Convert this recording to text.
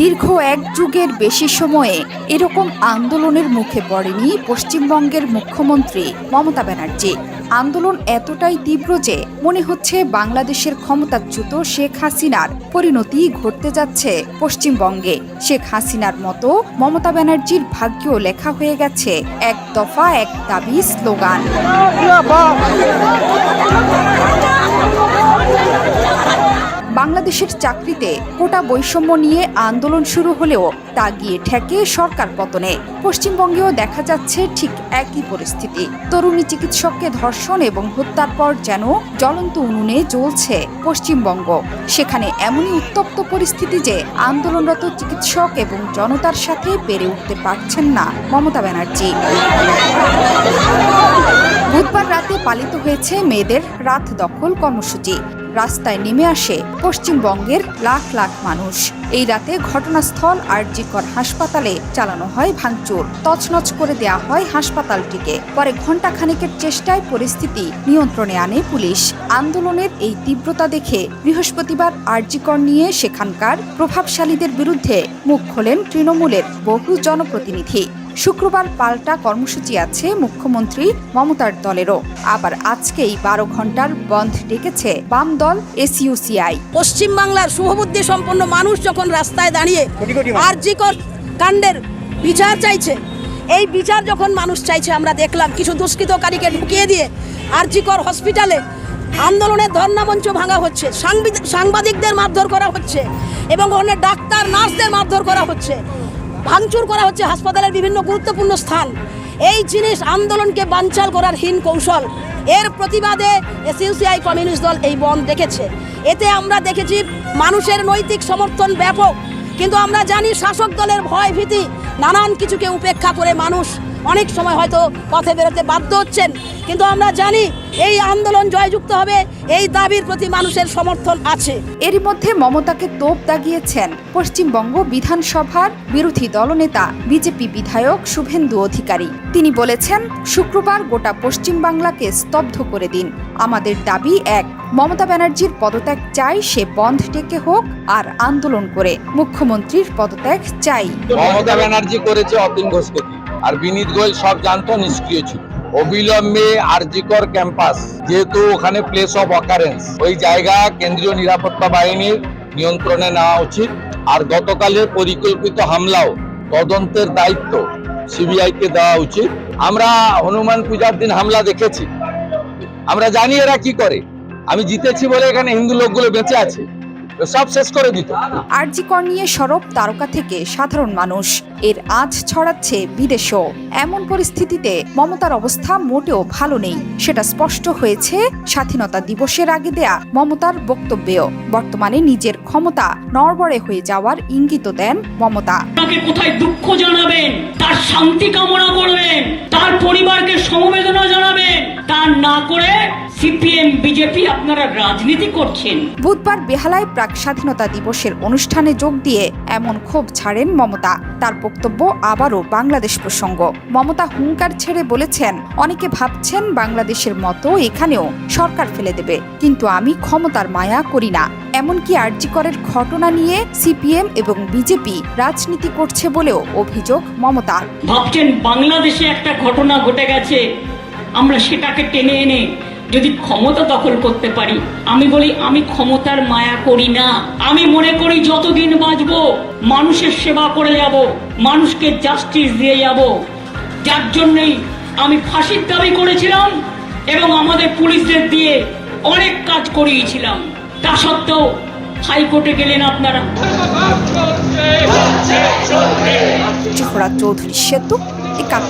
দীর্ঘ এক যুগের বেশি সময়ে এরকম আন্দোলনের মুখে পড়েনি পশ্চিমবঙ্গের মুখ্যমন্ত্রী মমতা ব্যানার্জি। আন্দোলন এতটাই তীব্র যে মনে হচ্ছে বাংলাদেশের ক্ষমতাচ্যুত শেখ হাসিনার পরিণতি ঘটতে যাচ্ছে পশ্চিমবঙ্গে। শেখ হাসিনার মতো মমতা ব্যানার্জির ভাগ্যও লেখা হয়ে গেছে এক দফা এক দাবি স্লোগান। বাংলাদেশের চাকরিতে কোটা বৈষম্য নিয়ে আন্দোলন শুরু হলেও তা গিয়ে ঠেকে সরকার পতনে। পশ্চিমবঙ্গেও দেখা যাচ্ছে ঠিক একই পরিস্থিতি। তরুণী চিকিৎসককে ধর্ষণ এবং হত্যার পর যেন জ্বলন্ত উনুনে জ্বলছে পশ্চিমবঙ্গ। সেখানে এমনই উত্তপ্ত পরিস্থিতি যে আন্দোলনরত চিকিৎসক এবং জনতার সাথে পেরে উঠতে পারছেন না মমতা ব্যানার্জি। বুধবার রাতে পালিত হয়েছে মেয়েদের রাত দখল কর্মসূচি। রাস্তায় নেমে আসে পশ্চিমবঙ্গের লাখ লাখ মানুষ। এই রাতে ঘটনাস্থল আরজিকর হাসপাতালে চালানো হয় ভাঙচুর, তছনছ করে দেয়া হয় হাসপাতালটিকে। পরে ঘণ্টাখানেকের চেষ্টায় পরিস্থিতি নিয়ন্ত্রণে আনে পুলিশ। আন্দোলনের এই তীব্রতা দেখে বৃহস্পতিবার আরজিকর নিয়ে সেখানকার প্রভাবশালীদের বিরুদ্ধে মুখ খোলেন তৃণমূলের বহু জনপ্রতিনিধি। শুক্রবার পাল্টা কর্মসূচি আছে মুখ্যমন্ত্রী মমতার দলেরও। আবার আজকেই 12 ঘন্টার বন্ধ ডেকেছে বাম দল এসইউসিআই। পশ্চিমবাংলার শুভবুদ্ধি সম্পন্ন মানুষ যখন রাস্তায় দাঁড়িয়ে আরজিকর কাণ্ডের বিচার চাইছে, এই বিচার যখন মানুষ চাইছে, আমরা দেখলাম কিছু দুষ্কৃতকারীকে ঢুকিয়ে দিয়ে আরজিকর হসপিটালে আন্দোলনের ধর্ণামঞ্চ ভাঙা হচ্ছে, সাংবাদিকদের মারধর করা হচ্ছে এবং অনেক ডাক্তার নার্সদের মারধর করা হচ্ছে, ভাঙচুর করা হচ্ছে হাসপাতালের বিভিন্ন গুরুত্বপূর্ণ স্থান। এই জিনিস আন্দোলনকে বানচাল করার হীন কৌশল। এর প্রতিবাদে এসইউসিআই কমিউনিস্ট দল এই বন্ধ ডেকেছে। এতে আমরা দেখেছি মানুষের নৈতিক সমর্থন ব্যাপক, কিন্তু আমরা জানি শাসক দলের ভয় ভীতি নানান কিছুকে উপেক্ষা করে মানুষ অনেক সময় হয়তো পথে বেরোতে বাধ্য হচ্ছেন, কিন্তু আমরা জানি এই আন্দোলন জয়যুক্ত হবে, এই দাবির প্রতি মানুষের সমর্থন আছে। এরই মধ্যে মমতাকে তোপ দাগিয়েছেন পশ্চিমবঙ্গ বিধানসভার বিরোধী দলনেতা বিজেপি বিধায়ক শুভেন্দু অধিকারী। তিনি বলেছেন, শুক্রবার গোটা পশ্চিমবাংলাকে স্তব্ধ করে দিন। আমাদের দাবি এক, মমতা ব্যানার্জির পদত্যাগ চাই, সে বন্ধ ডেকে হোক আর আন্দোলন করে। মুখ্যমন্ত্রীর পদত্যাগ চাই। মমতা ব্যানার্জি করেছে অতীন ঘোষকে, আর বিনীত গোয়েল সব জানতো, নিষ্ক্রিয় ছিল। অবিলম্বে আরজিকর ক্যাম্পাস, যেহেতু ওখানে প্লেস অফ অকারেন্স, ওই জায়গা কেন্দ্রীয় নিরাপত্তা বাহিনীর নিয়ন্ত্রণে নেওয়া উচিত। আর গতকালের পরিকল্পিত হামলাও তদন্তের দায়িত্ব সিবিআইকে দেওয়া উচিত। আমরা হনুমান পূজার দিন হামলা দেখেছি, আমরা জানি এরা কি করে। আমি জিতেছি বলে এখানে হিন্দু লোকগুলো বেঁচে আছে, সব শেষ করে দিত। আরজিকর নিয়ে সরব তারকা থেকে সাধারণ মানুষ, এর আঁচ ছড়াচ্ছে বিদেশেও। এমন পরিস্থিতিতে মমতার অবস্থা মোটেও ভালো নেই, সেটা স্পষ্ট হয়েছে স্বাধীনতা দিবসের আগে দেয়া মমতার বক্তব্যেও। বর্তমানে নিজের ক্ষমতা নড়বড়ে হয়ে যাওয়ার ইঙ্গিত দেন মমতা। কোথায় দুঃখ জানাবেন, তার শান্তি কামনা করবেন, তার পরিবারকে সমবেদনা জানাবেন, তা না করে সিপিএম বিজেপি আপনারা রাজনীতি করছেন। বুধবার বেহালায় প্রাক স্বাধীনতা দিবসের অনুষ্ঠানে যোগ দিয়ে এমন ক্ষোভ ছাড়েন মমতা। তার বক্তব্য আবারও বাংলাদেশ প্রসঙ্গ। মমতা হুঙ্কার ছেড়ে বলেছেন, অনেকে ভাবছেন বাংলাদেশের মতো এখানেও সরকার ফেলে দেবে, কিন্তু আমি ক্ষমতার মায়া করি না। এমনকি আরজিকরের ঘটনা নিয়ে সিপিএম এবং বিজেপি রাজনীতি করছে বলেও অভিযোগ মমতার। ভাবছেন বাংলাদেশে একটা ঘটনা ঘটে গেছে, আমরা সেটাকে টেনে এনে যদি ক্ষমতা দখল করতে পারি। আমি বলি, আমি ক্ষমতার মায়া করি না। আমি মনে করি যতদিন বাঁচবো মানুষের সেবা করে যাব, মানুষকে জাস্টিস দিয়ে যাব। যার জন্যই আমি ফাঁসির দাবি করেছিলাম এবং আমাদের পুলিশদের দিয়ে অনেক কাজ করিয়েছিলাম। তা সত্ত্বেও হাইকোর্টে গেলেন আপনারা। জোহরা চৌধুরী সেতু, ৭১।